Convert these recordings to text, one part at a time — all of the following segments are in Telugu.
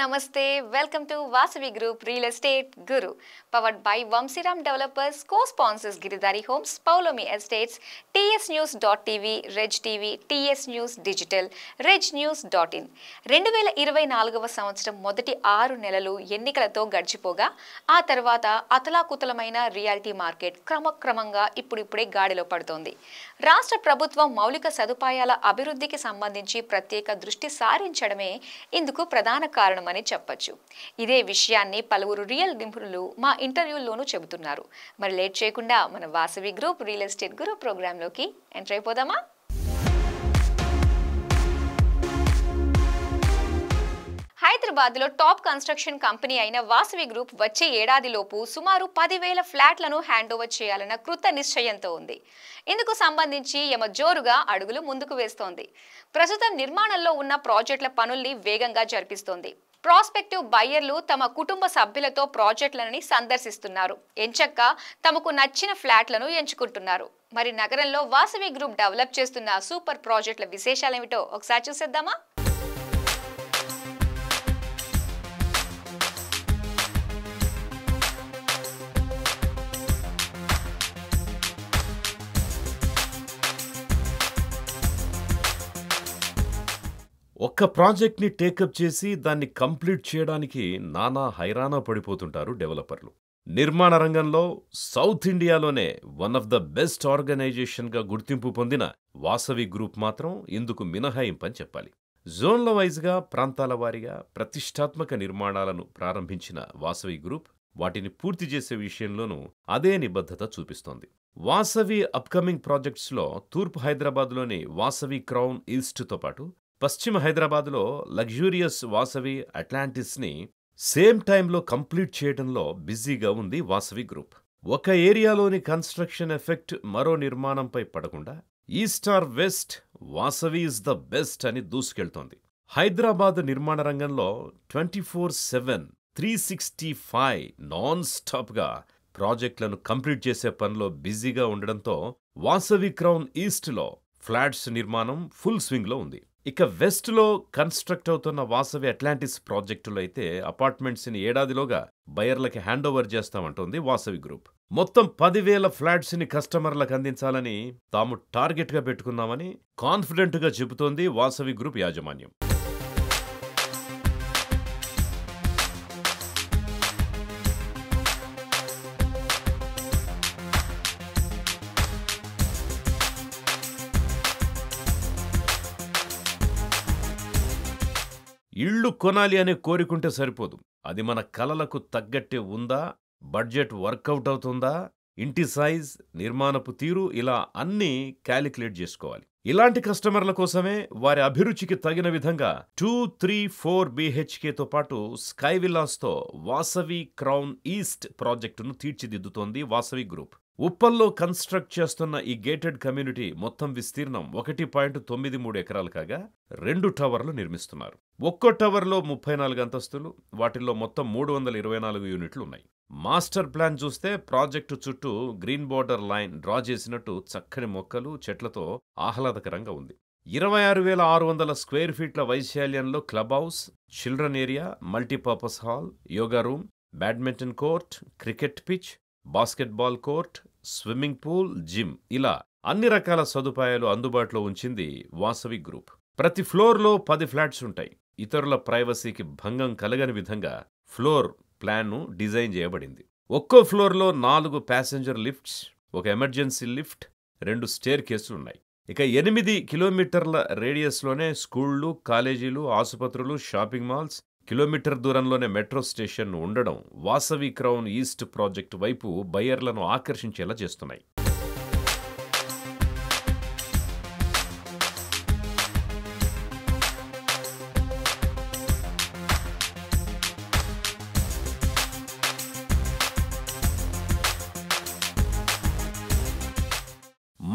Namaste. Welcome to Vasavi Group Real Estate Guru, powered by Vamsiram Developers, co-sponsors Giridhari Homes, Paulomi Estates, tsnews.tv, Reg TV, TS News Digital, regnews.in. 2024వ సంవత్సరం మొదటి 6 నెలలు ఎన్నికలతో గడిచిపోగా ఆ తర్వాత అతలాకుతలమైన రియాలిటీ మార్కెట్ క్రమక్రమంగా ఇప్పుడిప్పుడే గాడిలో పడుతోంది. రాష్ట్ర ప్రభుత్వం మౌలిక సదుపాయాల అభివృద్ధికి సంబంధించి ప్రత్యేక దృష్టి సారించడమే ఇందుకు ప్రధాన కారణమని చెప్పొచ్చు. ఇదే విషయాన్ని పలువురు రియల్ నిపుణులు మా ఇంటర్వ్యూల్లోనూ చెబుతున్నారు. మరి లేట్ చేయకుండా మన వాసవి గ్రూప్ రియల్ ఎస్టేట్ గురు ప్రోగ్రాంలోకి ఎంటర్ అయిపోదామా? హైదరాబాద్లో టాప్ కన్స్ట్రక్షన్ కంపెనీ అయిన వాసవి గ్రూప్ వచ్చే ఏడాదిలోపు సుమారు 10,000 ఫ్లాట్లను హ్యాండ్ ఓవర్ చేయాలన్న కృత నిశ్చయంతో ఉంది. ఇందుకు సంబంధించి జోరుగా అడుగులు ముందుకు వేస్తోంది. ప్రస్తుతం నిర్మాణంలో ఉన్న ప్రాజెక్టుల పనుల్ని వేగంగా జరిపిస్తోంది. ప్రాస్పెక్టివ్ బయ్యర్లు తమ కుటుంబ సభ్యులతో ప్రాజెక్టులని సందర్శిస్తున్నారు. ఎంచక్క తమకు నచ్చిన ఫ్లాట్లను ఎంచుకుంటున్నారు. మరి నగరంలో వాసవి గ్రూప్ డెవలప్ చేస్తున్న సూపర్ ప్రాజెక్టుల విశేషాలేమిటో ఒకసారి చూసేద్దామా? ఒక్క ప్రాజెక్ట్ని టేకప్ చేసి దాన్ని కంప్లీట్ చేయడానికి నానా హైరానా పడిపోతుంటారు డెవలపర్లు. నిర్మాణ రంగంలో సౌత్ ఇండియాలోనే వన్ ఆఫ్ ద బెస్ట్ ఆర్గనైజేషన్గా గుర్తింపు పొందిన వాసవి గ్రూప్ మాత్రం ఇందుకు మినహాయింపని చెప్పాలి. జోన్ల వైజ్గా ప్రాంతాల వారీగా ప్రతిష్టాత్మక నిర్మాణాలను ప్రారంభించిన వాసవి గ్రూప్ వాటిని పూర్తి చేసే విషయంలోనూ అదే నిబద్ధత చూపిస్తోంది. వాసవి అప్కమింగ్ ప్రాజెక్ట్స్లో తూర్పు హైదరాబాద్లోని వాసవి క్రౌన్ ఈస్ట్తో పాటు పశ్చిమ హైదరాబాద్లో లగ్జూరియస్ వాసవి అట్లాంటిస్ని సేమ్ టైంలో కంప్లీట్ చేయడంలో బిజీగా ఉంది వాసవి గ్రూప్. ఒక ఏరియాలోని కన్స్ట్రక్షన్ ఎఫెక్ట్ మరో నిర్మాణంపై పడకుండా east or west Vasavi is the best అని దూసుకెళ్తోంది. హైదరాబాద్ నిర్మాణ రంగంలో 24/7 365 నాన్ స్టాప్గా ప్రాజెక్టులను కంప్లీట్ చేసే పనిలో బిజీగా ఉండడంతో వాసవి క్రౌన్ ఈస్ట్లో ఫ్లాట్స్ నిర్మాణం ఫుల్ స్వింగ్లో ఉంది. ఇక వెస్ట్లో కన్స్ట్రక్ట్ అవుతున్న వాసవి అట్లాంటిస్ ప్రాజెక్టులో అయితే అపార్ట్మెంట్స్ని ఏడాదిలోగా బయర్లకి హ్యాండ్ ఓవర్ చేస్తామంటోంది వాసవి గ్రూప్. మొత్తం 10,000 ఫ్లాట్స్ని కస్టమర్లకు అందించాలని తాము టార్గెట్గా పెట్టుకున్నామని కాన్ఫిడెంట్గా చెబుతోంది వాసవి గ్రూప్ యాజమాన్యం. ఇళ్లు కొనాలి అనే కోరికుంటే సరిపోదు. అది మన కలలకు తగ్గట్టే ఉందా, బడ్జెట్ వర్కౌట్ అవుతుందా, ఇంటి సైజ్, నిర్మాణపు తీరు ఇలా అన్నీ క్యాలిక్యులేట్ చేసుకోవాలి. ఇలాంటి కస్టమర్ల కోసమే వారి అభిరుచికి తగిన విధంగా 2, 3, 4 BHKతో పాటు స్కై విల్లాస్తో వాసవి క్రౌన్ ఈస్ట్ ప్రాజెక్టును తీర్చిదిద్దుతోంది వాసవి గ్రూప్. ఉప్పల్లో కన్స్ట్రక్ట్ చేస్తున్న ఈ గేటెడ్ కమ్యూనిటీ మొత్తం విస్తీర్ణం 1.93 ఎకరాలు కాగా 2 టవర్లు నిర్మిస్తున్నారు. ఒక్కో టవర్లో 34 అంతస్తులు, వాటిల్లో మొత్తం 324 యూనిట్లు ఉన్నాయి. మాస్టర్ ప్లాన్ చూస్తే ప్రాజెక్టు చుట్టూ గ్రీన్ బోర్డర్ లైన్ డ్రా చేసినట్టు చక్కని మొక్కలు, చెట్లతో ఆహ్లాదకరంగా ఉంది. 26,600 స్క్వేర్ ఫీట్ల వైశాల్యంలో club house, children area, multipurpose hall, yoga room, badminton court, cricket pitch, basketball court, swimming pool, gym ఇలా అన్ని రకాల సదుపాయాలు అందుబాటులో ఉంచింది వాసవి గ్రూప్. ప్రతి ఫ్లోర్లో 10 ఫ్లాట్స్ ఉంటాయి. ఇతరుల ప్రైవసీకి భంగం కలగని విధంగా ఫ్లోర్ ప్లాన్ను డిజైన్ చేయబడింది. ఒక్కో ఫ్లోర్లో 4 ప్యాసింజర్ లిఫ్ట్స్, ఒక ఎమర్జెన్సీ లిఫ్ట్, 2 స్టేర్ కేసులున్నాయి. ఇక 8 కిలోమీటర్ల రేడియస్లోనే స్కూళ్లు, కాలేజీలు, ఆసుపత్రులు, షాపింగ్ మాల్స్, కిలోమీటర్ దూరంలోనే మెట్రో స్టేషన్ ఉండడం వాసవి క్రౌన్ ఈస్ట్ ప్రాజెక్టు వైపు బయ్యర్లను ఆకర్షించేలా చేస్తున్నాయి.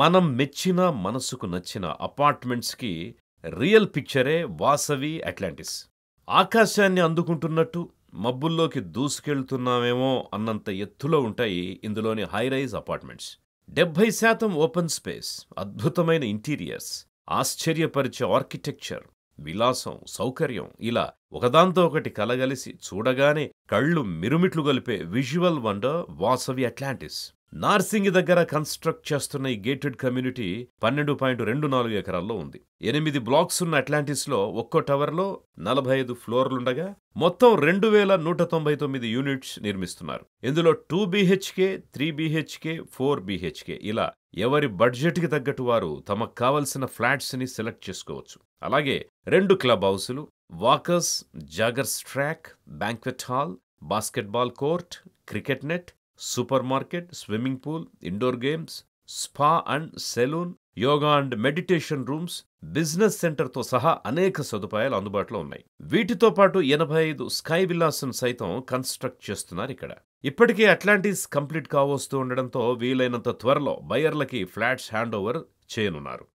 మనం మెచ్చిన, మనసుకు నచ్చిన అపార్ట్మెంట్స్కి రియల్ పిక్చరే వాసవి అట్లాంటిస్. ఆకాశాన్ని అందుకుంటున్నట్టు మబ్బుల్లోకి దూసుకెళ్తున్నామేమో అన్నంత ఎత్తులో ఉంటాయి ఇందులోని హైరైజ్ అపార్ట్మెంట్స్. 70% ఓపెన్ స్పేస్, అద్భుతమైన ఇంటీరియర్స్, ఆశ్చర్యపరిచే ఆర్కిటెక్చర్, విలాసం, సౌకర్యం ఇలా ఒకదాంతో ఒకటి కలగలిసి చూడగానే కళ్ళు మిరుమిట్లు గొలిపే visual wonder Vasavi Atlantis. Narsingi దగ్గర కన్స్ట్రక్ట్ చేస్తున్న ఈ గేటెడ్ కమ్యూనిటీ 12.24 ఎకరాల్లో ఉంది. 8 బ్లాక్స్ ఉన్న అట్లాంటిస్లో ఒక్కో టవర్లో 45 ఫ్లోర్లుండగా మొత్తం 2199 యూనిట్స్ నిర్మిస్తున్నారు. ఇందులో 2 BHK, 3 BHK, 4 BHK ఇలా ఎవరి బడ్జెట్కి తగ్గట్టు వారు తమకు కావలసిన ఫ్లాట్స్ ని సెలెక్ట్ చేసుకోవచ్చు. అలాగే 2 క్లబ్ హౌసులు, walkers, joggers track, banquet hall, basketball court, cricket net, super market, swimming pool, indoor games, spa and salon, yoga and meditation rooms, business సెంటర్తో సహా అనేక సదుపాయాలు అందుబాటులో ఉన్నాయి. వీటితో పాటు 85 స్కై విల్లాస్ను సైతం కన్స్ట్రక్ట్ చేస్తున్నారు ఇక్కడ. ఇప్పటికే అట్లాంటిస్ కంప్లీట్ కావస్తూ ఉండడంతో వీలైనంత త్వరలో బయర్లకి ఫ్లాట్స్ హ్యాండ్ ఓవర్ చేయనున్నారు.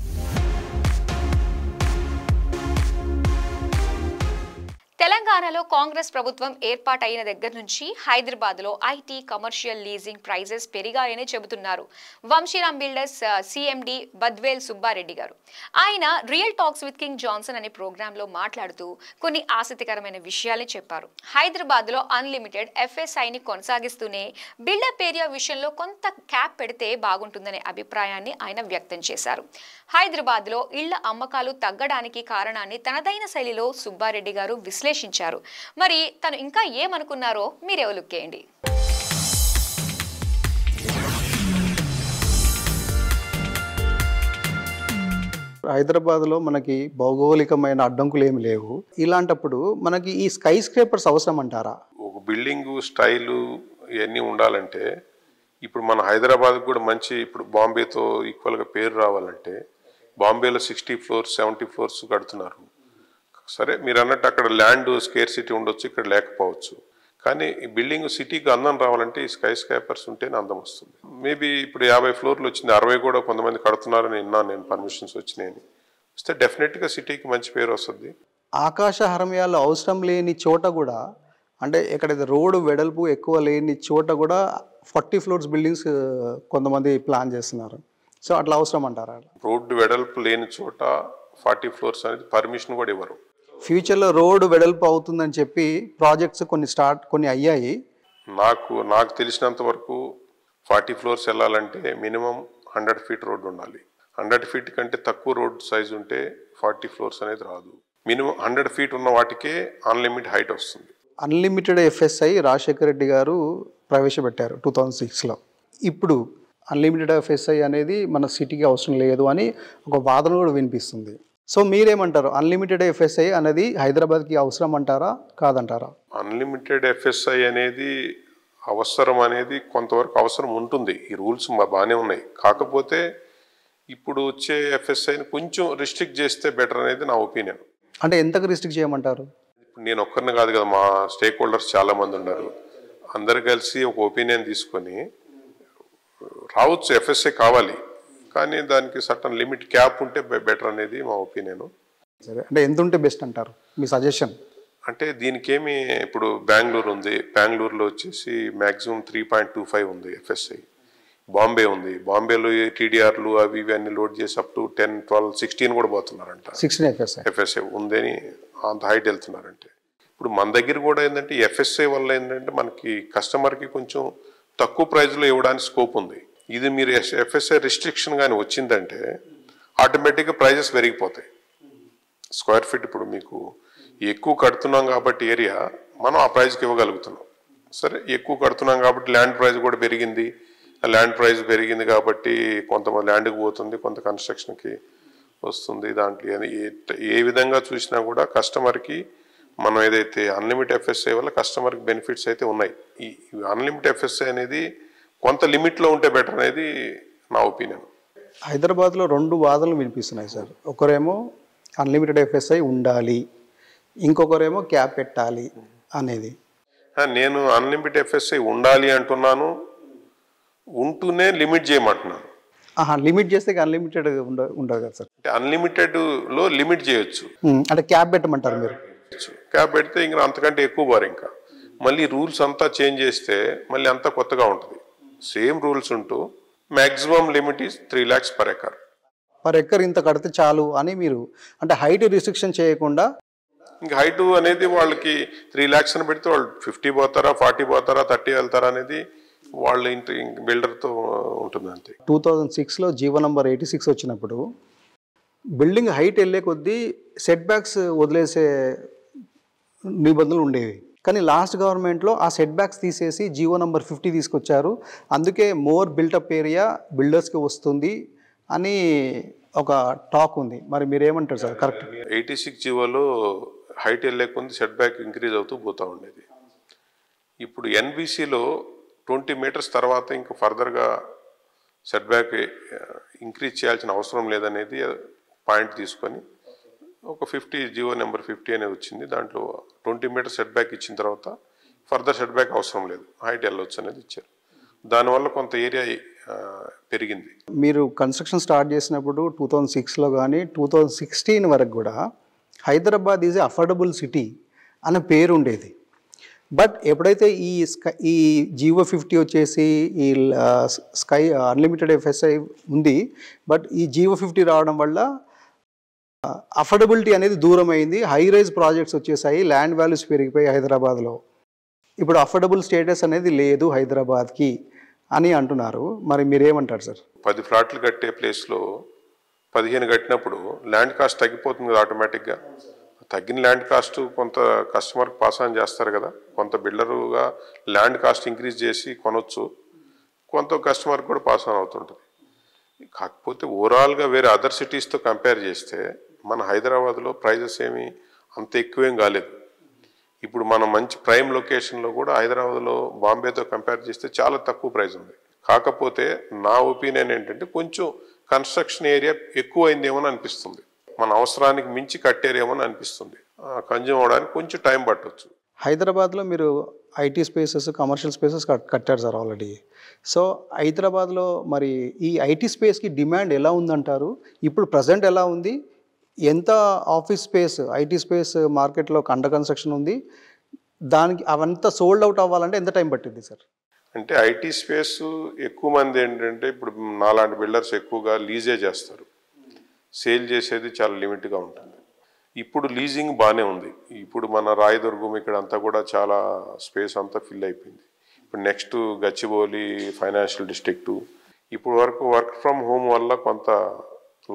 తెలంగాణలో కాంగ్రెస్ ప్రభుత్వం ఏర్పాటైన దగ్గర నుంచి హైదరాబాద్లో ఐటీ, కమర్షియల్ లీజింగ్ ప్రైజెస్ పెరిగాయని చెబుతున్నారు వంశీరామ్ బిల్డర్స్ CMD బద్వేల్ సుబ్బారెడ్డి గారు. ఆయన real talks with king Johnson అనే ప్రోగ్రాంలో మాట్లాడుతూ కొన్ని ఆసక్తికరమైన విషయాల్ని చెప్పారు. హైదరాబాద్లో అన్లిమిటెడ్ FSIని కొనసాగిస్తూనే బిల్డప్ ఏరియా విషయంలో కొంత క్యాప్ పెడితే బాగుంటుందనే అభిప్రాయాన్ని ఆయన వ్యక్తం చేశారు. హైదరాబాద్లో ఇళ్ల అమ్మకాలు తగ్గడానికి కారణాన్ని తనదైన శైలిలో సుబ్బారెడ్డి గారు విశ్లేషించారు. మరి తను ఇంకా ఏమనుకున్నారో మీరే లుక్కేయండి. హైదరాబాద్లో మనకి భౌగోళికమైన అడ్డంకులు ఏమి లేవు. ఇలాంటప్పుడు మనకి ఈ స్కై స్క్రేపర్స్ అవసరం అంటారా? ఒక బిల్డింగ్ స్టైలు ఇవన్నీ ఉండాలంటే ఇప్పుడు మన హైదరాబాద్ కూడా మంచి, ఇప్పుడు బాంబేతో ఈక్వల్గా పేరు రావాలంటే బాంబేలో 60 ఫ్లోర్స్ 70 ఫ్లోర్స్ కడుతున్నారు. సరే, మీరు అన్నట్టు అక్కడ ల్యాండ్ స్కేర్సిటీ ఉండొచ్చు, ఇక్కడ లేకపోవచ్చు. కానీ ఈ బిల్డింగ్ సిటీకి అందం రావాలంటే ఈ స్కై స్క్రేపర్స్ ఉంటేనే అందం వస్తుంది. మేబీ ఇప్పుడు 50 ఫ్లోర్లు వచ్చింది, 60 కూడా కొంతమంది కడుతున్నారని విన్నాను నేను, పర్మిషన్స్ వచ్చినాయని. వస్తే డెఫినెట్గా సిటీకి మంచి పేరు వస్తుంది. ఆకాశ హర్మ్యాలు అవసరం లేని చోట కూడా, అంటే ఎక్కడైతే రోడ్డు వెడల్పు ఎక్కువ లేని చోట కూడా 40 ఫ్లోర్స్ బిల్డింగ్స్ కొంతమంది ప్లాన్ చేస్తున్నారు. సో అట్లా అవసరం అంటారా? రోడ్డు వెడల్పు లేని చోట 40 ఫ్లోర్స్ అనేది పర్మిషన్ కూడా ఇవ్వరు. ఫ్యూచర్లో రోడ్డు వెడల్పు అవుతుందని చెప్పి ప్రాజెక్ట్స్ కొన్ని అయ్యాయి. నాకు తెలిసినంత వరకు 40 ఫ్లోర్స్ వెళ్ళాలంటే మినిమం 100 ఫీట్ రోడ్డు ఉండాలి. 100 ఫీట్ కంటే తక్కువ రోడ్ సైజ్ ఉంటే 40 ఫ్లోర్స్ అనేది రాదు. మినిమం 100 ఫీట్ ఉన్న వాటికే అన్లిమిటెడ్ హైట్ వస్తుంది. అన్లిమిటెడ్ FSI రాజశేఖర రెడ్డి గారు ప్రవేశపెట్టారు 2006లో. ఇప్పుడు అన్లిమిటెడ్ FSI అనేది మన సిటీకి అవసరం లేదు అని ఒక వాదన కూడా వినిపిస్తుంది. సో మీరేమంటారు? అన్లిమిటెడ్ FSI అనేది హైదరాబాద్కి అవసరం అంటారా, కాదంటారా? అన్లిమిటెడ్ FSI అనేది అవసరం అనేది కొంతవరకు అవసరం ఉంటుంది. ఈ రూల్స్ బాగానే ఉన్నాయి. కాకపోతే ఇప్పుడు వచ్చే FSIని కొంచెం రిస్ట్రిక్ట్ చేస్తే బెటర్ అనేది నా ఒపీనియన్. అంటే ఎంతకు రిస్ట్రిక్ట్ చేయమంటారు? ఇప్పుడు నేను ఒక్కరిని కాదు కదా, మా స్టేక్ హోల్డర్స్ చాలామంది ఉన్నారు. అందరు కలిసి ఒక ఒపీనియన్ తీసుకొని రావచ్చు. FSI కావాలి, కానీ దానికి సర్టన్ లిమిట్ క్యాప్ ఉంటే బెటర్ అనేది మా ఒపీనియన్. సరే, అంటే ఎంత ఉంటే బెస్ట్ అంటారు మీ సజెషన్? అంటే దీనికేమి, ఇప్పుడు బెంగళూరు ఉంది, బెంగళూరులో వచ్చేసి మ్యాక్సిమం 3.25 ఉంది FSI. బాంబే ఉంది, బాంబేలో TDRలు అవి ఇవి అన్ని లోడ్ చేసి అప్ టు 10, 12, 16 కూడా పోతున్నారంట. 16 FSI ఉందని అంత హైట్ వెళ్తున్నారంటే. ఇప్పుడు మన దగ్గర కూడా ఏంటంటే FSI వల్ల ఏంటంటే మనకి కస్టమర్కి కొంచెం తక్కువ ప్రైజ్లో ఇవ్వడానికి స్కోప్ ఉంది. ఇది మీరు FSI రిస్ట్రిక్షన్ కానీ వచ్చిందంటే ఆటోమేటిక్గా ప్రైజెస్ పెరిగిపోతాయి. స్క్వేర్ ఫీట్ ఇప్పుడు మీకు ఎక్కువ కడుతున్నాం కాబట్టి ఏరియా మనం ఆ ప్రైజ్కి ఇవ్వగలుగుతున్నాం. సరే, ఎక్కువ కడుతున్నాం కాబట్టి ల్యాండ్ ప్రైస్ కూడా పెరిగింది. ల్యాండ్ ప్రైస్ పెరిగింది కాబట్టి కొంతమంది ల్యాండ్కి పోతుంది, కొంత కన్స్ట్రక్షన్కి వస్తుంది. దాంట్లో ఏ విధంగా చూసినా కూడా కస్టమర్కి మనం ఏదైతే అన్లిమిటెడ్ FSI వల్ల కస్టమర్కి బెనిఫిట్స్ అయితే ఉన్నాయి. ఈ అన్లిమిటెడ్ FSI అనేది కొంత లిమిట్లో ఉంటే బెటర్ అనేది నా ఒపీనియన్. హైదరాబాద్లో 2 వాదనలు వినిపిస్తున్నాయి సార్. ఒకరేమో అన్లిమిటెడ్ FSI ఉండాలి, ఇంకొకరేమో క్యాప్ పెట్టాలి అనేది. నేను అన్లిమిటెడ్ FSI ఉండాలి అంటున్నాను, ఉంటూనే లిమిట్ చేయమంటున్నాను. లిమిట్ చేస్తే అన్లిమిటెడ్ ఉండదు కదా సార్? అంటే అన్లిమిటెడ్లో లిమిట్ చేయొచ్చు, అంటే క్యాప్ పెట్టమంటారు మీరు? క్యాప్ పెడితే ఇంకా అంతకంటే ఎక్కువ బారు, ఇంకా మళ్ళీ రూల్స్ అంతా చేంజ్ చేస్తే మళ్ళీ అంతా కొత్తగా ఉంటుంది. సేమ్ రూల్స్ ఉంటూ maximum limit is 3 lakhs per acre. Per acre ఇంత కడితే చాలు అని మీరు అంటే హైట్ రిస్ట్రిక్షన్ చేయకుండా ఇంకా హైట్ అనేది వాళ్ళకి 3 lakhs అని పెడితే వాళ్ళు 50 పోతారా 40 పోతారా 30 వెళ్తారా అనేది వాళ్ళ ఇంటి బిల్డర్తో ఉంటుంది అంతే. 2006లో జీవో నంబర్ 86 వచ్చినప్పుడు బిల్డింగ్ హైట్ వెళ్ళే కొద్దీ సెట్ బ్యాక్స్ వదిలేసే నిబంధనలు ఉండేవి. కానీ లాస్ట్ గవర్నమెంట్లో ఆ సెట్ బ్యాక్స్ తీసేసి జీవో నంబర్ 50 తీసుకొచ్చారు. అందుకే మోర్ బిల్టప్ ఏరియా బిల్డర్స్కి వస్తుంది అని ఒక టాక్ ఉంది. మరి మీరేమంటారు సార్? కరెక్ట్. 86 జీవోలో హైట్ వెళ్ళే కొద్ది సెట్ బ్యాక్ ఇంక్రీజ్ అవుతూ పోతూ ఉండేది. ఇప్పుడు ఎన్బిసిలో 20 meters తర్వాత ఇంకా ఫర్దర్గా సెట్ బ్యాక్ ఇంక్రీజ్ చేయాల్సిన అవసరం లేదనేది పాయింట్ తీసుకొని ఒక 50 జీవో నెంబర్ 50 అనేది వచ్చింది. దాంట్లో 20 meters సెట్ బ్యాక్ ఇచ్చిన తర్వాత ఫర్దర్ సెట్ బ్యాక్ అవసరం లేదు, హైట్ వెళ్ళొచ్చు అనేది ఇచ్చారు. దానివల్ల కొంత ఏరియా పెరిగింది. మీరు కన్స్ట్రక్షన్ స్టార్ట్ చేసినప్పుడు 2006లో కానీ 2016 వరకు కూడా హైదరాబాద్ ఈజ్ అఫోర్డబుల్ సిటీ అనే పేరు ఉండేది. బట్ ఎప్పుడైతే ఈ జీవో 50 వచ్చేసి ఈ స్కై అన్లిమిటెడ్ ఎఫ్ఎస్ఐ ఉంది, బట్ ఈ జీవో 50 రావడం వల్ల అఫోర్డబిలిటీ అనేది దూరం అయింది. హై రైజ్ ప్రాజెక్ట్స్ వచ్చేసాయి, ల్యాండ్ వాల్యూస్ పెరిగిపోయి హైదరాబాద్లో. ఇప్పుడు అఫోర్డబుల్ స్టేటస్ అనేది లేదు హైదరాబాద్కి అని అంటున్నారు. మరి మీరేమంటారు సార్? 10 ఫ్లాట్లు కట్టే ప్లేస్లో 15 కట్టినప్పుడు ల్యాండ్ కాస్ట్ తగ్గిపోతుంది కదా ఆటోమేటిక్గా. తగ్గిన ల్యాండ్ కాస్ట్ కొంత కస్టమర్కి పాస్ ఆన్ చేస్తారు కదా. కొంత బిల్డరుగా ల్యాండ్ కాస్ట్ ఇంక్రీజ్ చేసి కొనవచ్చు, కొంత కస్టమర్కి కూడా పాస్ ఆన్ అవుతుంటుంది. కాకపోతే ఓవరాల్గా వేరే అదర్ సిటీస్తో కంపేర్ చేస్తే మన హైదరాబాద్లో ప్రైజెస్ ఏమి అంత ఎక్కువేం కాలేదు. ఇప్పుడు మనం మంచి ప్రైమ్ లొకేషన్లో కూడా హైదరాబాద్లో బాంబేతో కంపేర్ చేస్తే చాలా తక్కువ ప్రైస్ ఉంది. కాకపోతే నా ఒపీనియన్ ఏంటంటే కొంచెం కన్స్ట్రక్షన్ ఏరియా ఎక్కువ అయిందేమో అనిపిస్తుంది, మన అవసరానికి మించి కట్టారేమో అనిపిస్తుంది. కన్జ్యూమ్ అవడానికి కొంచెం టైం పట్టవచ్చు. హైదరాబాద్లో మీరు ఐటీ స్పేసెస్, కమర్షియల్ స్పేసెస్ కట్టారు సార్ ఆల్రెడీ. సో హైదరాబాద్లో మరి ఈ ఐటీ స్పేస్కి డిమాండ్ ఎలా ఉందంటారు? ఇప్పుడు ప్రజెంట్ ఎలా ఉంది? ఎంత ఆఫీస్ స్పేస్, ఐటీ స్పేస్ మార్కెట్లో అండర్ కన్స్ట్రక్షన్ ఉంది? దానికి అవంతా సోల్డ్ అవుట్ అవ్వాలంటే ఎంత టైం పట్టింది సార్? అంటే ఐటీ స్పేస్ ఎక్కువ మంది ఏంటంటే ఇప్పుడు నాలాంటి బిల్డర్స్ ఎక్కువగా లీజే చేస్తారు, సేల్ చేసేది చాలా లిమిట్గా ఉంటుంది. ఇప్పుడు లీజింగ్ బాగానే ఉంది. ఇప్పుడు మన రాయదుర్గం ఇక్కడ అంతా కూడా చాలా స్పేస్ అంతా ఫిల్ అయిపోయింది. ఇప్పుడు నెక్స్ట్ గచ్చిబౌలి ఫైనాన్షియల్ డిస్ట్రిక్టు. ఇప్పుడు వరకు వర్క్ ఫ్రమ్ హోమ్ వల్ల కొంత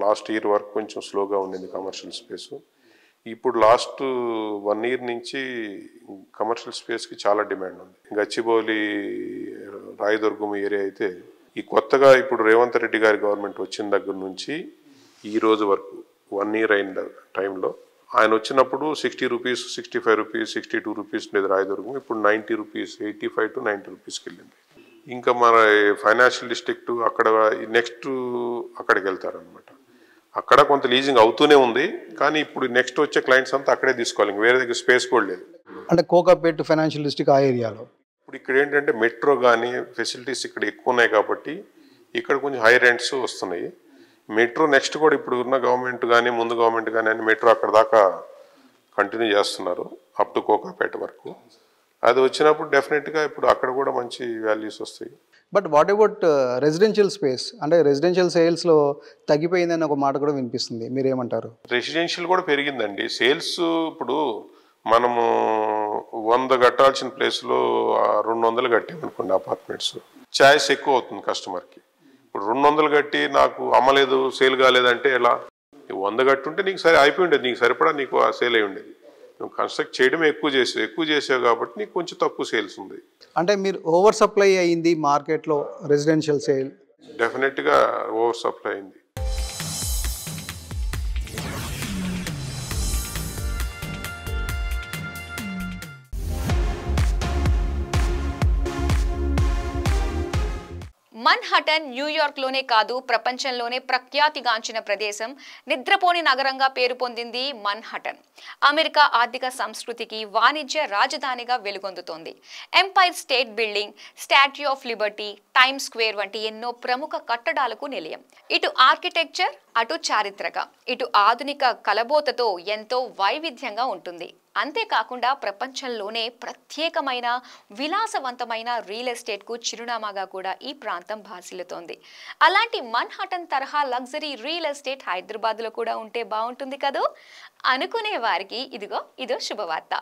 లాస్ట్ ఇయర్ వరకు కొంచెం స్లోగా ఉండింది కమర్షియల్ స్పేసు. ఇప్పుడు లాస్ట్ 1 year నుంచి కమర్షియల్ స్పేస్కి చాలా డిమాండ్ ఉంది. గచ్చిబౌలి రాయదుర్గం ఏరియా అయితే ఈ కొత్తగా ఇప్పుడు రేవంత్ రెడ్డి గారి గవర్నమెంట్ వచ్చిన దగ్గర నుంచి ఈ రోజు వరకు 1 year అయిన టైంలో ఆయన వచ్చినప్పుడు 60 rupees, 65 rupees, 62 rupees ఉండేది రాయదుర్గం. ఇప్పుడు 90 rupees, 85 to 90 rupeesకి వెళ్ళింది. ఇంకా మన ఫైనాన్షియల్ డిస్ట్రిక్ట్ అక్కడ నెక్స్ట్ అక్కడికి వెళ్తారనమాట. అక్కడ కొంత లీజింగ్ అవుతూనే ఉంది, కానీ ఇప్పుడు నెక్స్ట్ వచ్చే క్లయింట్స్ అంతా అక్కడే తీసుకోవాలి, వేరే దగ్గర స్పేస్ కూడా లేదు. అంటే కోకాపేట్ ఫైనాన్షియల్ డిస్ట్రిక్ట్ ఆ ఏరియాలో ఇప్పుడు ఇక్కడ ఏంటంటే మెట్రో కానీ ఫెసిలిటీస్ ఇక్కడ ఎక్కువ ఉన్నాయి కాబట్టి ఇక్కడ కొంచెం హై రెంట్స్ వస్తున్నాయి. మెట్రో నెక్స్ట్ కూడా ఇప్పుడు ఉన్న గవర్నమెంట్ కానీ ముందు గవర్నమెంట్ కానీ అని మెట్రో అక్కడ దాకా కంటిన్యూ చేస్తున్నారు అప్ టు కోకాపేట వరకు. అది వచ్చినప్పుడు డెఫినెట్గా ఇప్పుడు అక్కడ కూడా మంచి వాల్యూస్ వస్తాయి. But what about residential space? అంటే రెసిడెన్షియల్ సేల్స్లో తగ్గిపోయిందని ఒక మాట కూడా వినిపిస్తుంది, మీరేమంటారు? రెసిడెన్షియల్ కూడా పెరిగిందండి సేల్స్. ఇప్పుడు మనము 100 కట్టాల్సిన ప్లేస్లో 200 కట్టామనుకోండి అపార్ట్మెంట్స్, ఛాయిస్ ఎక్కువ అవుతుంది కస్టమర్కి. ఇప్పుడు 200 కట్టి నాకు అమ్మలేదు, సేల్ కాలేదంటే ఎలా? 100 కట్టుంటే నీకు సరే అయిపోయి ఉండేది, నీకు సరిపడా నీకు ఆ సేల్ అయి ఉండేది. నువ్వు కన్స్ట్రక్ట్ చేయడమే ఎక్కువ చేసావు కాబట్టి నీకు కొంచెం తక్కువ సేల్స్ ఉంది. అంటే మీరు ఓవర్ సప్లై అయింది మార్కెట్లో రెసిడెన్షియల్ సేల్? డెఫినెట్గా ఓవర్ సప్లై అయింది. మన్హటన్ న్యూయార్క్లోనే కాదు ప్రపంచంలోనే ప్రఖ్యాతిగాంచిన ప్రదేశం, నిద్రపోని నగరంగా పేరు పొందింది మన్హటన్. అమెరికా ఆర్థిక సంస్కృతికి వాణిజ్య రాజధానిగా వెలుగొందుతోంది. Empire State Building, Statue of Liberty, Times Square వంటి ఎన్నో ప్రముఖ కట్టడాలకు నిలయం. ఇటు ఆర్కిటెక్చర్, అటు చారిత్రక, ఇటు ఆధునిక కలబోతతో ఎంతో వైవిధ్యంగా ఉంటుంది. అంతేకాకుండా ప్రపంచంలోనే ప్రత్యేకమైన విలాసవంతమైన రియల్ ఎస్టేట్కు చిరునామాగా కూడా ఈ ప్రాంతం భాసిల్లుతోంది. అలాంటి మన్హాటన్ తరహా లగ్జరీ రియల్ ఎస్టేట్ హైదరాబాద్లో కూడా ఉంటే బాగుంటుంది కదూ అనుకునే వారికి ఇదో శుభవార్త.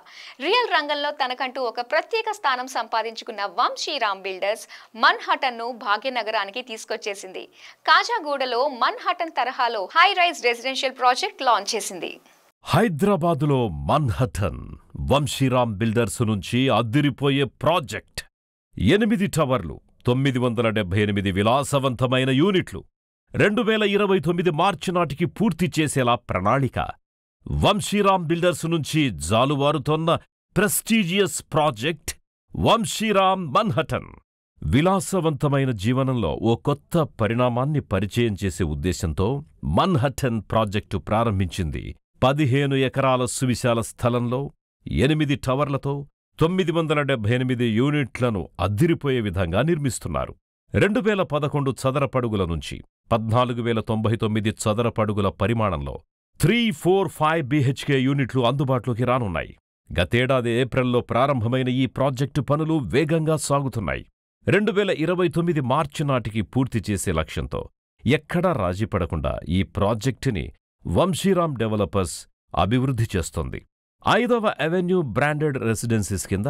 రియల్ రంగంలో తనకంటూ ఒక ప్రత్యేక స్థానం సంపాదించుకున్న వంశీరామ్ బిల్డర్స్ మన్హాటన్ను భాగ్యనగరానికి తీసుకొచ్చేసింది. కాజాగూడలో మన్హాటన్ తరహాలో high rise residential project launch చేసింది. హైదరాబాదులో మన్హటన్ వంశీరామ్ బిల్డర్స్ నుంచి అద్దిరిపోయే ప్రాజెక్ట్. 8 టవర్లు, 978 విలాసవంతమైన యూనిట్లు, 2029 మార్చి నాటికి పూర్తి చేసేలా ప్రణాళిక. వంశీరామ్ బిల్డర్స్ నుంచి జాలువారుతోన్న ప్రెస్టీజియస్ ప్రాజెక్ట్ వంశీరామ్ మన్హటన్. విలాసవంతమైన జీవనంలో ఓ కొత్త పరిణామాన్ని పరిచయం చేసే ఉద్దేశంతో మన్హటన్ ప్రాజెక్టు ప్రారంభించింది. 15 ఎకరాల సువిశాల స్థలంలో 8 టవర్లతో 978 యూనిట్లను అద్దిరిపోయే విధంగా నిర్మిస్తున్నారు. 2011 చదరపడుగుల నుంచి 14,099 చదరపడుగుల పరిమాణంలో 345 BHK యూనిట్లు అందుబాటులోకి రానున్నాయి. గతేడాది ఏప్రిల్లో ప్రారంభమైన ఈ ప్రాజెక్టు పనులు వేగంగా సాగుతున్నాయి. 2029 మార్చి నాటికి పూర్తి చేసే లక్ష్యంతో ఎక్కడా రాజీపడకుండా ఈ ప్రాజెక్టుని వంశీరామ్ డెవలపర్స్ అభివృద్ధి చేస్తోంది. 5వ అవెన్యూ బ్రాండెడ్ రెసిడెన్సీస్ కింద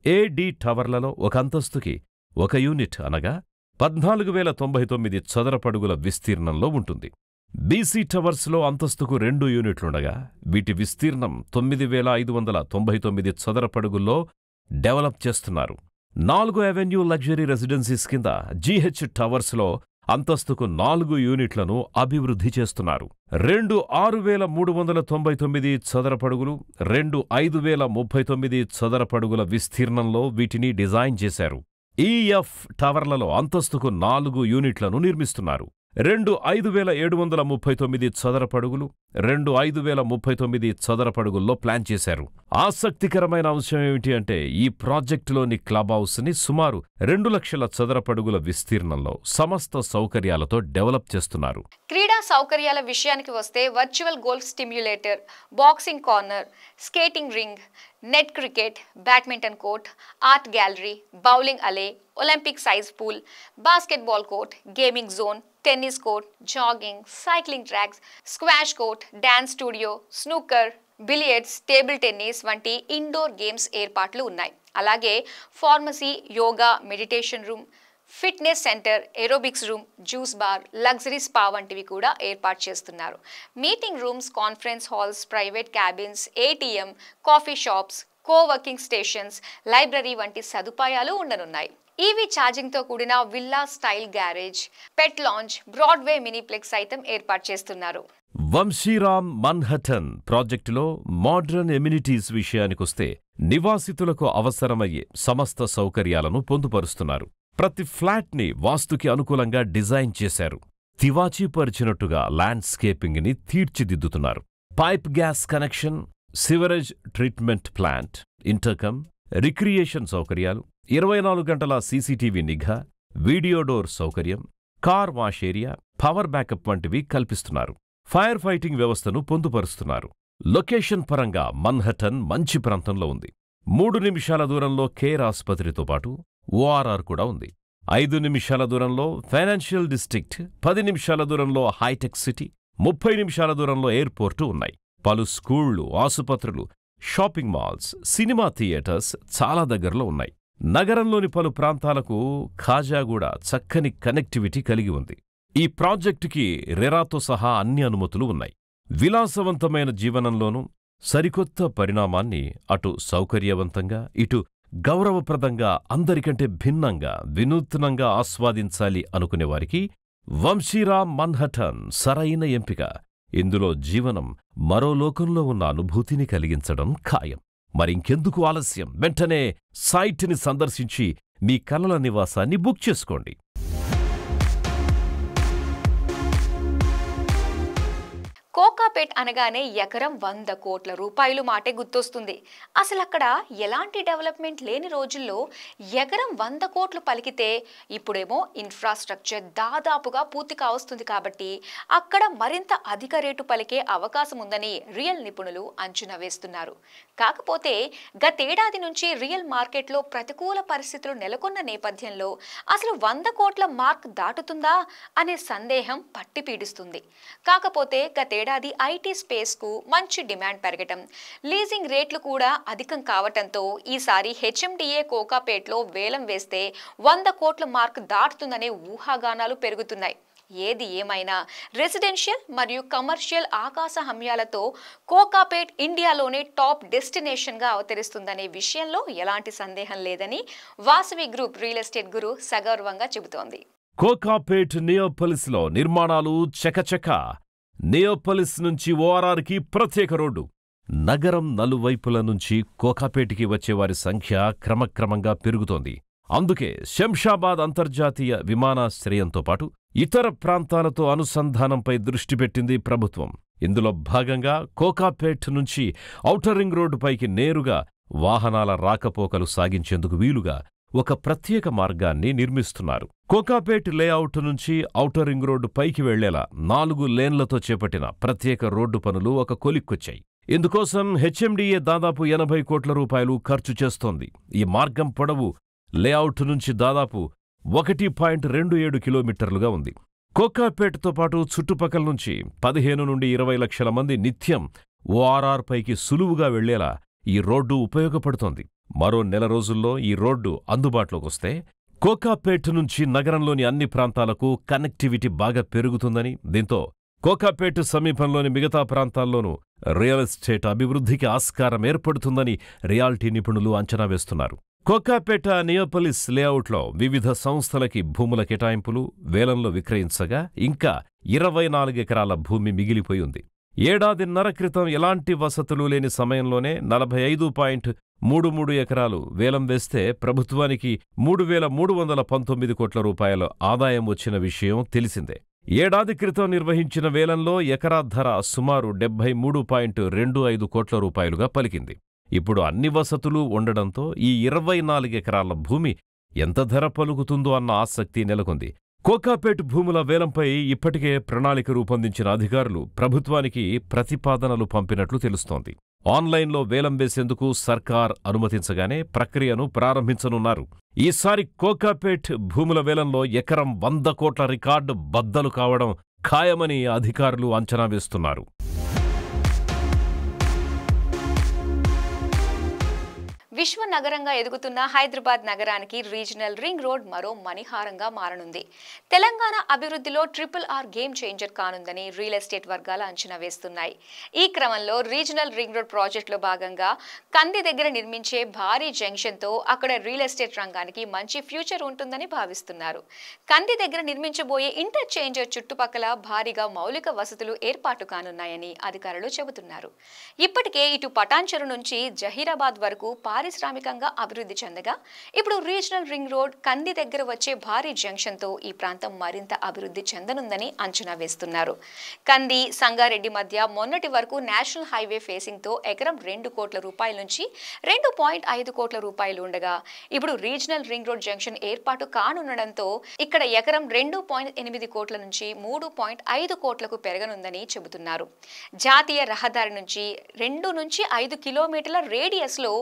ఏడి టవర్లలో ఒక అంతస్తుకి ఒక యూనిట్ అనగా 14,099 చదరపడుగుల విస్తీర్ణంలో ఉంటుంది. బీసీ టవర్స్లో అంతస్తుకు 2 యూనిట్లుండగా వీటి విస్తీర్ణం 9,599 చదరపడుగుల్లో డెవలప్ చేస్తున్నారు. 4వ అవెన్యూ లగ్జరీ రెసిడెన్సీస్ కింద జీహెచ్ టవర్స్లో అంతస్తుకు 4 యూనిట్లను అభివృద్ధి చేస్తున్నారు. 2 6,399 చదరపడుగులు, 2 5,039 చదరపడుగుల విస్తీర్ణంలో వీటిని డిజైన్ చేశారు. ఈఎఫ్ టవర్లలో అంతస్తుకు 4 యూనిట్లను నిర్మిస్తున్నారు. 2 5,739 చదరపడుగులు, 2 5,039 చదరపడుగుల్లో ప్లాన్ చేశారు. ఆసక్తికరమైన అంశం ఏమిటి అంటే ఈ ప్రాజెక్టులోని క్లబ్ హౌస్ని సుమారు 2 లక్షల చదరపడుగుల విస్తీర్ణంలో సమస్త సౌకర్యాలతో డెవలప్ చేస్తున్నారు. క్రీడా సౌకర్యాల విషయానికి వస్తే virtual golf stimulator, boxing corner, skating ring, net cricket, badminton court, art gallery, bowling alley, Olympic size pool, basketball court, gaming zone, tennis court, jogging, cycling tracks, squash court, dance studio, snooker, billiards, table tennis వంటి ఇండోర్ గేమ్స్ ఏర్పాట్లు ఉన్నాయి. అలాగే pharmacy, yoga, meditation room, fitness centre, aerobics room, juice bar, luxury spa వంటివి కూడా ఏర్పాటు చేస్తున్నారు. Meeting rooms, conference halls, private cabins, ATM, coffee shops, coworking stations, library వంటి సదుపాయాలు ఉండనున్నాయి. ఈవీ ఛార్జింగ్తో కూడిన విల్లా స్టైల్ గ్యారేజ్, పెట్ లాంజ్, బ్రాడ్వే మినీప్లెక్స్ సైతం ఏర్పాటు చేస్తున్నారు. వంశీరామ్ మన్హటన్ ప్రాజెక్టులో మోడ్రన్ ఎమ్యూనిటీస్ విషయానికొస్తే నివాసితులకు అవసరమయ్యే సమస్త సౌకర్యాలను పొందుపరుస్తున్నారు. ప్రతి ఫ్లాట్ని వాస్తుకి అనుకూలంగా డిజైన్ చేశారు. తివాచీపరిచినట్టుగా ల్యాండ్స్కేపింగ్ ని తీర్చిదిద్దుతున్నారు. Pipe gas connection, sewerage treatment plant, intercom, recreation సౌకర్యాలు, 24 గంటల సీసీటీవీ నిఘా, వీడియో డోర్ సౌకర్యం, car wash area, power backup వంటివి కల్పిస్తున్నారు. ఫైర్ ఫైటింగ్ వ్యవస్థను పొందుపరుస్తున్నారు. లొకేషన్ పరంగా మన్హటన్ మంచి ప్రాంతంలో ఉంది. 3 నిమిషాల దూరంలో కేర్ ఆసుపత్రితో పాటు ఓఆర్ఆర్ కూడా ఉంది. 5 నిమిషాల దూరంలో ఫైనాన్షియల్ డిస్ట్రిక్ట్, 10 నిమిషాల దూరంలో హైటెక్ సిటీ, 30 నిమిషాల దూరంలో ఎయిర్పోర్టు ఉన్నాయి. పలు స్కూళ్లు, ఆసుపత్రులు, షాపింగ్ మాల్స్, సినిమా థియేటర్స్ చాలా దగ్గరలో ఉన్నాయి. నగరంలోని పలు ప్రాంతాలకు ఖాజాగూడ చక్కని కనెక్టివిటీ కలిగి ఉంది. ఈ ప్రాజెక్టుకి రెరాతో సహా అన్ని అనుమతులు ఉన్నాయి. విలాసవంతమైన జీవనంలోనూ సరికొత్త పరిణామాన్ని అటు సౌకర్యవంతంగా, ఇటు గౌరవప్రదంగా, అందరికంటే భిన్నంగా, వినూత్నంగా ఆస్వాదించాలి అనుకునేవారికి వంశీరామ్ మన్హటన్ సరైన ఎంపిక. ఇందులో జీవనం మరో లోకంలో ఉన్న అనుభూతిని కలిగించడం ఖాయం. మరింకెందుకు ఆలస్యం? వెంటనే సైట్ని సందర్శించి మీ కలల నివాసాన్ని బుక్ చేసుకోండి. కోకాపేట్ అనగానే ఎకరం 100 కోట్ల రూపాయలు మాటే గుర్తొస్తుంది. అసలు అక్కడ ఎలాంటి డెవలప్మెంట్ లేని రోజుల్లో ఎకరం 100 కోట్లు పలికితే ఇప్పుడేమో ఇన్ఫ్రాస్ట్రక్చర్ దాదాపుగా పూర్తి కావస్తుంది కాబట్టి అక్కడ మరింత అధిక రేటు పలికే అవకాశం ఉందని రియల్ నిపుణులు అంచనా వేస్తున్నారు. కాకపోతే గతేడాది నుంచి రియల్ మార్కెట్లో ప్రతికూల పరిస్థితులు నెలకొన్న నేపథ్యంలో అసలు 100 కోట్ల మార్క్ దాటుతుందా అనే సందేహం పట్టి పీడిస్తుంది. కాకపోతే గతేడాది ఐటీ స్పేస్కు మంచి డిమాండ్ పెరగటం, లీజింగ్ రేట్లు కూడా అధికం కావటంతో ఈసారి హెచ్ఎండిఏ కోకాపేట్లో వేలం వేస్తే 100 కోట్ల మార్క్ దాటుతుందనే ఊహాగానాలు పెరుగుతున్నాయి. ఏది ఏమైనా రెసిడెన్షియల్ మరియు కమర్షియల్ ఆకాశ హమ్యాలతో కోకాపేట్ ఇండియాలోనే టాప్ డెస్టినేషన్గా అవతరిస్తుందనే విషయంలో ఎలాంటి సందేహం లేదని వాసవి గ్రూప్ రియల్ ఎస్టేట్ గురు సగర్వంగా చెబుతోంది. కోకాపేట్ నియోపోలిస్లో నిర్మాణాలు చకచక. నియోపోలిస్ నుంచి ఓఆర్ఆర్కి ప్రత్యేక రోడ్డు. నగరం నలువైపుల నుంచి కోకాపేట్కి వచ్చేవారి సంఖ్య క్రమక్రమంగా పెరుగుతోంది. అందుకే శంషాబాద్ అంతర్జాతీయ విమానాశ్రయంతో పాటు ఇతర ప్రాంతాలతో అనుసంధానంపై దృష్టి పెట్టింది ప్రభుత్వం. ఇందులో భాగంగా కోకాపేట్ నుంచి ఔటర్ రింగ్ రోడ్డుపైకి నేరుగా వాహనాల రాకపోకలు సాగించేందుకు వీలుగా ఒక ప్రత్యేక మార్గాన్ని నిర్మిస్తున్నారు. కోకాపేట్ లేఅవుట్ నుంచి ఔటర్ రింగ్ రోడ్డు పైకి వెళ్లేలా 4 లేన్లతో చేపట్టిన ప్రత్యేక రోడ్డు పనులు ఒక కొలిక్కొచ్చాయి. ఇందుకోసం హెచ్ఎండిఏ దాదాపు 80 కోట్ల రూపాయలు ఖర్చు చేస్తోంది. ఈ మార్గం పొడవు లేఅవుట్ నుంచి దాదాపు 1.27 కిలోమీటర్లుగా ఉంది. కోకాపేట్తో పాటు చుట్టుపక్కల నుంచి 15 నుండి 20 లక్షల మంది నిత్యం ఓఆర్ఆర్ పైకి సులువుగా వెళ్లేలా ఈ రోడ్డు ఉపయోగపడుతోంది. మరో నెల రోజుల్లో ఈ రోడ్డు అందుబాటులోకొస్తే కోకాపేట్ నుంచి నగరంలోని అన్ని ప్రాంతాలకు కనెక్టివిటీ బాగా పెరుగుతుందని, దీంతో కోకాపేట్ సమీపంలోని మిగతా ప్రాంతాల్లోనూ రియల్ ఎస్టేట్ అభివృద్ధికి ఆస్కారం ఏర్పడుతుందని రియాల్టీ నిపుణులు అంచనా వేస్తున్నారు. కోకాపేట నియోపోలిస్ లేఅవుట్లో వివిధ సంస్థలకి భూముల కేటాయింపులు వేలంలో విక్రయించగా ఇంకా 24 ఎకరాల భూమి మిగిలిపోయి ఉంది. ఏడాదిన్నర క్రితం ఎలాంటి వసతులు లేని సమయంలోనే 45.33 ఎకరాలు వేలం వేస్తే ప్రభుత్వానికి 3,319 కోట్ల రూపాయల ఆదాయం వచ్చిన విషయం తెలిసిందే. ఏడాది క్రితం నిర్వహించిన వేలంలో ఎకరా ధర సుమారు 73.25 కోట్ల రూపాయలుగా పలికింది. ఇప్పుడు అన్ని వసతులు ఉండడంతో ఈ 24 ఎకరాల భూమి ఎంత ధర పలుకుతుందో అన్న ఆసక్తి నెలకొంది. కోకాపేట్ భూముల వేలంపై ఇప్పటికే ప్రణాళిక రూపొందించిన అధికారులు ప్రభుత్వానికి ప్రతిపాదనలు పంపినట్లు తెలుస్తోంది. ఆన్లైన్లో వేలం వేసేందుకు సర్కార్ అనుమతించగానే ప్రక్రియను ప్రారంభించనున్నారు. ఈసారి కోకాపేట్ భూముల వేలంలో ఎకరం 100 కోట్ల రికార్డు బద్దలు కావడం ఖాయమని అధికారులు అంచనా వేస్తున్నారు. విశ్వ నగరంగా ఎదుగుతున్న హైదరాబాద్ నగరానికి రీజనల్ రింగ్ రోడ్ మరో మణిహారంగా మారనుంది. తెలంగాణ అభివృద్ధిలో RRR గేమ్ చేంజర్ కానుందని రియల్ ఎస్టేట్ వర్గాలు అంచనా వేస్తున్నాయి. ఈ క్రమంలో రీజనల్ రింగ్ రోడ్ ప్రాజెక్టులో భాగంగా కంది దగ్గర నిర్మించే భారీ జంక్షన్తో అక్కడ రియల్ ఎస్టేట్ రంగానికి మంచి ఫ్యూచర్ ఉంటుందని భావిస్తున్నారు. కంది దగ్గర నిర్మించబోయే ఇంటర్చేంజర్ చుట్టుపక్కల భారీగా మౌలిక వసతులు ఏర్పాటు కానున్నాయని అధికారులు చెబుతున్నారు. ఇప్పటికే ఇటు పటాన్చెరు నుంచి జహీరాబాద్ వరకు పారిశ్రామికంగా అభివృద్ధి చెందగా ఇప్పుడు రీజనల్ రింగ్ రోడ్ కంది దగ్గర వచ్చే భారీ జంక్షన్తో ఈ ప్రాంతం మరింత అభివృద్ధి చెందనుందని అంచనా వేస్తున్నారు. కంది సంగారెడ్డి మధ్య మొన్నటి వరకు నేషనల్ హైవే ఫేసింగ్తో ఎకరం 2 కోట్ల రూపాయల నుంచి 2.5 కోట్ల రూపాయలు ఉండగా ఇప్పుడు రీజనల్ రింగ్ రోడ్ జంక్షన్ ఏర్పాటు కానుండడంతో ఇక్కడ ఎకరం 2.8 కోట్ల నుంచి 3.5 కోట్లకు పెరగనుందని చెబుతున్నారు. జాతీయ రహదారి నుంచి 2 నుంచి 5 కిలోమీటర్ల రేడియస్లో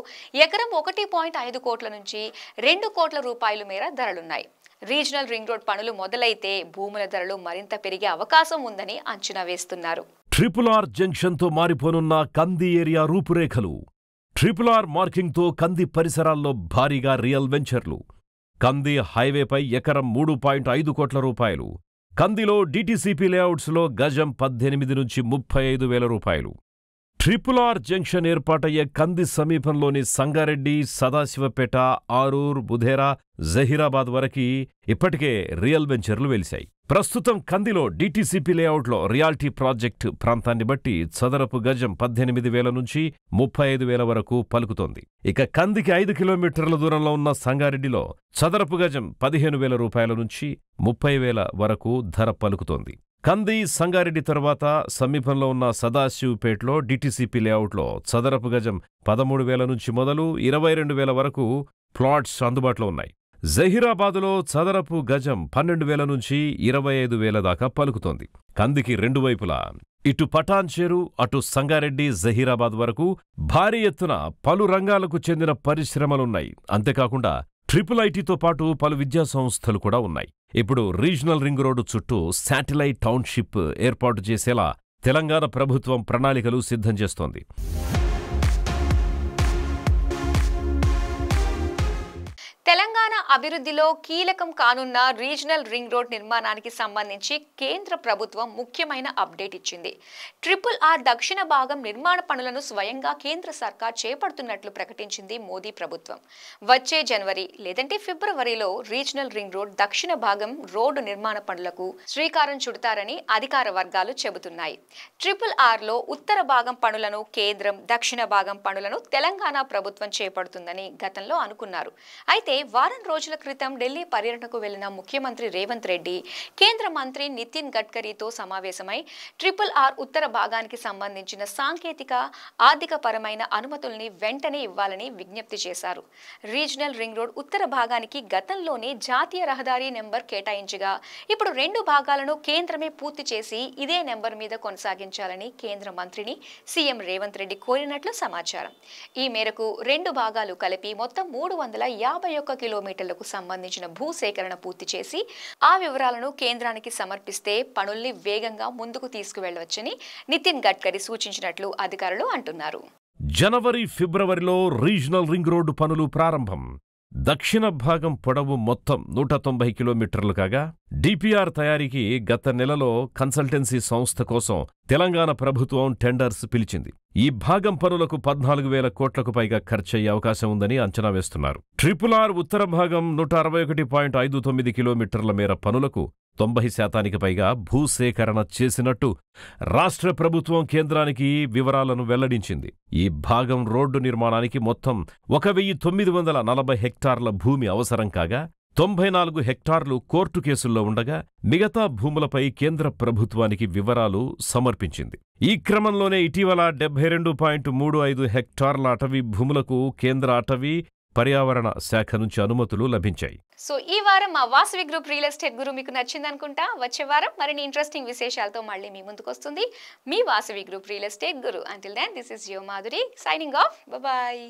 ఎకరం 1.5 కోట్ల నుంచి 2 కోట్ల రూపాయల మేర ధరలున్నాయి. రీజనల్ రింగ్ రోడ్ పనులు మొదలైతే భూముల ధరలు మరింత పెరిగే అవకాశం ఉందని అంచనా వేస్తున్నారు. RRR జంక్షన్తో మారిపోనున్న కంది ఏరియా రూపురేఖలు. RRR మార్కింగ్తో కంది పరిసరాల్లో భారీగా రియల్ వెంచర్లు. కంది హైవేపై ఎకరం 3.5 కోట్ల రూపాయలు. కందిలో DTCP లేఅవుట్స్లో గజం 18 నుంచి 35 వేల రూపాయలు. RRR జంక్షన్ ఏర్పాటయ్యే కంది సమీపంలోని సంగారెడ్డి, సదాశివపేట, ఆరూర్, బుధేరా, జహీరాబాద్ వరకు ఇప్పటికే రియల్ వెంచర్లు వెలిశాయి. ప్రస్తుతం కందిలో DTCP లేఅవుట్లో రియాల్టీ ప్రాజెక్టు ప్రాంతాన్ని బట్టి చదరపు గజం 18,000 నుంచి 35,000 వరకు పలుకుతోంది. ఇక కందికి 5 కిలోమీటర్ల దూరంలో ఉన్న సంగారెడ్డిలో చదరపు గజం 15,000 రూపాయల నుంచి 30,000 వరకు ధర పలుకుతోంది. కంది సంగారెడ్డి తర్వాత సమీపంలో ఉన్న సదాశివపేటలో డిటిసిపి లేఅవుట్లో చదరపు గజం 13,000 నుంచి మొదలు 22,000 వరకు ప్లాట్స్ అందుబాటులో ఉన్నాయి. జహీరాబాదులో చదరపు గజం 12,000 నుంచి 25,000 దాకా పలుకుతోంది. కందికి రెండు వైపులా ఇటు పటాన్చేరు అటు సంగారెడ్డి జహీరాబాద్ వరకు భారీ ఎత్తున పలు రంగాలకు చెందిన పరిశ్రమలున్నాయి. అంతేకాకుండా ట్రిపుల్ ఐటీతో పాటు పలు విద్యా సంస్థలు కూడా ఉన్నాయి. ఇప్పుడు రీజనల్ రింగ్ రోడ్డు చుట్టూ శాటిలైట్ టౌన్షిప్ ఏర్పాటు చేసేలా తెలంగాణ ప్రభుత్వం ప్రణాళికలు సిద్ధం చేస్తోంది. తెలంగాణ అభివృద్ధిలో కీలకం కానున్న రీజనల్ రింగ్ రోడ్ నిర్మాణానికి సంబంధించి కేంద్ర ప్రభుత్వం ముఖ్యమైన అప్డేట్ ఇచ్చింది. RRR దక్షిణ భాగం నిర్మాణ పనులను స్వయంగా కేంద్ర సర్కార్ చేపడుతున్నట్లు ప్రకటించింది మోదీ ప్రభుత్వం. వచ్చే జనవరి లేదంటే ఫిబ్రవరిలో రీజనల్ రింగ్ రోడ్ దక్షిణ భాగం రోడ్డు నిర్మాణ పనులకు శ్రీకారం చుడతారని అధికార వర్గాలు చెబుతున్నాయి. RRRలో ఉత్తర భాగం పనులను కేంద్రం, దక్షిణ భాగం పనులను తెలంగాణ ప్రభుత్వం చేపడుతుందని గతంలో అనుకున్నారు. అయితే వారం రోజుల క్రితం ఢిల్లీ పర్యటనకు వెళ్లిన ముఖ్యమంత్రి రేవంత్ రెడ్డి కేంద్ర మంత్రి నితిన్ గడ్కరీతో సమావేశమై RRR ఉత్తర భాగానికి సంబంధించిన సాంకేతిక, ఆర్థిక పరమైన అనుమతుల్ని వెంటనే ఇవ్వాలని విజ్ఞప్తి చేశారు. రీజనల్ రింగ్ రోడ్ ఉత్తర భాగానికి గతంలోనే జాతీయ రహదారి నెంబర్ కేటాయించగా ఇప్పుడు రెండు భాగాలను కేంద్రమే పూర్తి చేసి ఇదే నెంబర్ మీద కొనసాగించాలని కేంద్ర మంత్రిని సీఎం రేవంత్ రెడ్డి కోరినట్లు సమాచారం. ఈ మేరకు రెండు భాగాలు కలిపి మొత్తం 351 కిలోమీటర్లకు సంబంధించిన భూసేకరణ పూర్తి చేసి ఆ వివరాలను కేంద్రానికి సమర్పిస్తే పనుల్ని వేగంగా ముందుకు తీసుకువెళ్లవచ్చని నితిన్ గడ్కరీ సూచించినట్లు అధికారులు అంటున్నారు. జనవరి, ఫిబ్రవరిలో రీజనల్ రింగ్ రోడ్డు పనులు ప్రారంభం. దక్షిణ భాగం పొడవు మొత్తం 190 కిలోమీటర్లు కాగా డిపిఆర్ తయారీకి గత నెలలో కన్సల్టెన్సీ సంస్థ కోసం తెలంగాణ ప్రభుత్వం టెండర్స్ పిలిచింది. ఈ భాగం పనులకు 14,000 కోట్లకు పైగా ఖర్చయ్యే అవకాశం ఉందని అంచనా వేస్తున్నారు. RRR ఉత్తర భాగం 161.59 కిలోమీటర్ల మేర పనులకు 90% పైగా భూసేకరణ చేసినట్టు రాష్ట్ర ప్రభుత్వం కేంద్రానికి వివరాలను వెల్లడించింది. ఈ భాగం రోడ్డు నిర్మాణానికి మొత్తం 1,940 హెక్టార్ల భూమి అవసరం కాగా 94 హెక్టార్లు కోర్టు కేసుల్లో ఉండగా మిగతా భూములపై కేంద్ర ప్రభుత్వానికి వివరాలు సమర్పించింది. ఈ క్రమంలోనే ఇటీవల 72.35 హెక్టార్ల అటవీ భూములకు కేంద్ర అటవీ, పర్యావరణ శాఖ నుంచి అనుమతులు లభించాయి. సో ఈ వారం మా వాసవి గ్రూప్ రియల్ ఎస్టేట్ గురు మీకు నచ్చిందనుకుంటా. వచ్చే వారం మరిన్ని ఇంట్రెస్టింగ్ విశేషాలతో మళ్ళీ మీ ముందుకు వస్తుంది మీ Vasavi group real estate guru. Until then this is your Madhuri signing off. Bye.